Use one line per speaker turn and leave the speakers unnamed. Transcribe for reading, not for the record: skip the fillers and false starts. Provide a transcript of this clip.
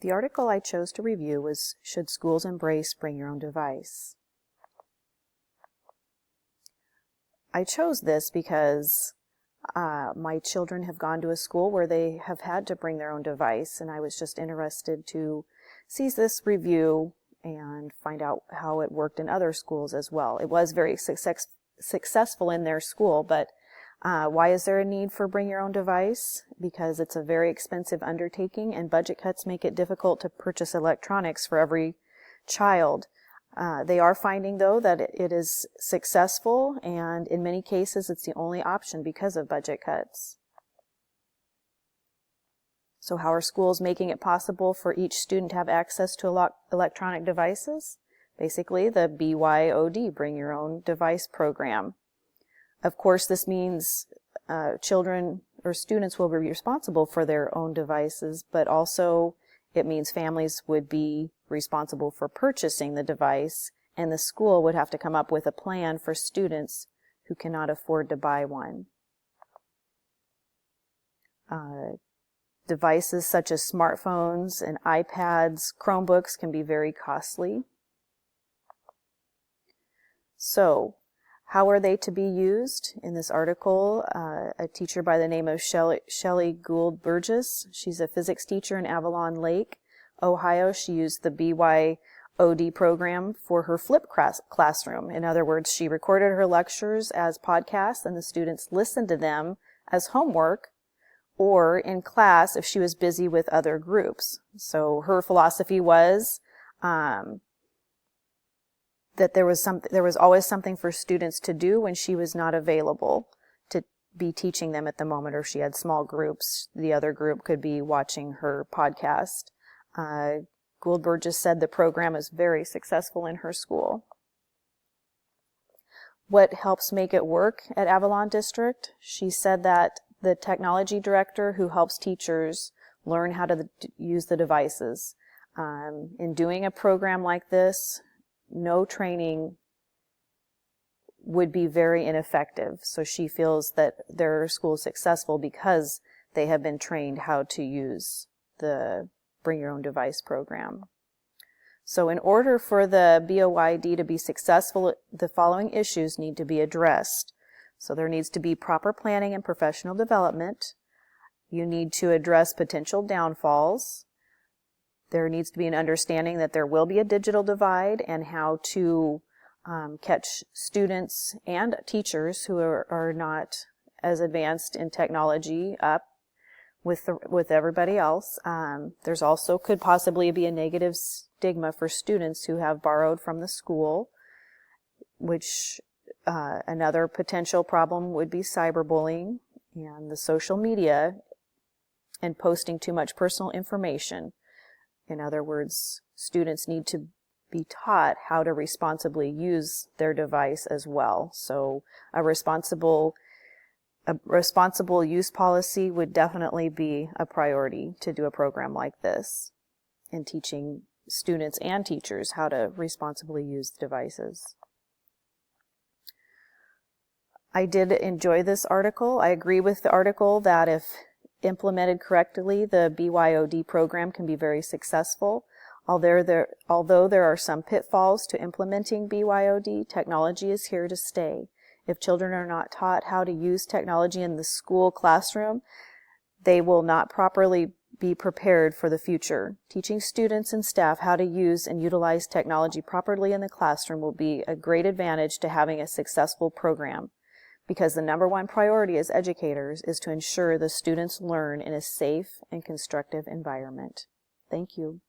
The article I chose to review was Should Schools Embrace Bring Your Own Device? I chose this because my children have gone to a school where they have had to bring their own device, and I was just interested to see this review and find out how it worked in other schools as well. It was very successful in their school, but why is there a need for bring your own device? Because it's a very expensive undertaking, and budget cuts make it difficult to purchase electronics for every child. They are finding, though, that it is successful, and in many cases it's the only option because of budget cuts. So how are schools making it possible for each student to have access to electronic devices? Basically, the BYOD, Bring Your Own Device program. Of course, this means children or students will be responsible for their own devices, but also it means families would be responsible for purchasing the device, and the school would have to come up with a plan for students who cannot afford to buy one. Devices such as smartphones and iPads, Chromebooks can be very costly. So, how are they to be used? In this article, a teacher by the name of Shelley Gould Burgess, she's a physics teacher in Avalon Lake, Ohio. She used the BYOD program for her flipped classroom. In other words, she recorded her lectures as podcasts, and the students listened to them as homework or in class if she was busy with other groups. So her philosophy was that there was always something for students to do when she was not available to be teaching them at the moment, or if she had small groups, the other group could be watching her podcast. Gould Burgess said the program is very successful in her school. What helps make it work at Avalon District? She said that the technology director who helps teachers learn how to use the devices. In doing a program like this, no training would be very ineffective. So she feels that their school is successful because they have been trained how to use the Bring Your Own Device program. So in order for the BYOD to be successful, the following issues need to be addressed. So there needs to be proper planning and professional development. You need to address potential downfalls. There needs to be an understanding that there will be a digital divide and how to catch students and teachers who are not as advanced in technology up with everybody else. There's also could possibly be a negative stigma for students who have borrowed from the school, which another potential problem would be cyberbullying and the social media and posting too much personal information. In other words, students need to be taught how to responsibly use their device as well. So a responsible use policy would definitely be a priority to do a program like this in teaching students and teachers how to responsibly use the devices. I did enjoy this article. I agree with the article that if implemented correctly, the BYOD program can be very successful. Although there are some pitfalls to implementing BYOD, technology is here to stay. If children are not taught how to use technology in the school classroom, they will not properly be prepared for the future. Teaching students and staff how to use and utilize technology properly in the classroom will be a great advantage to having a successful program, because the number one priority as educators is to ensure the students learn in a safe and constructive environment. Thank you.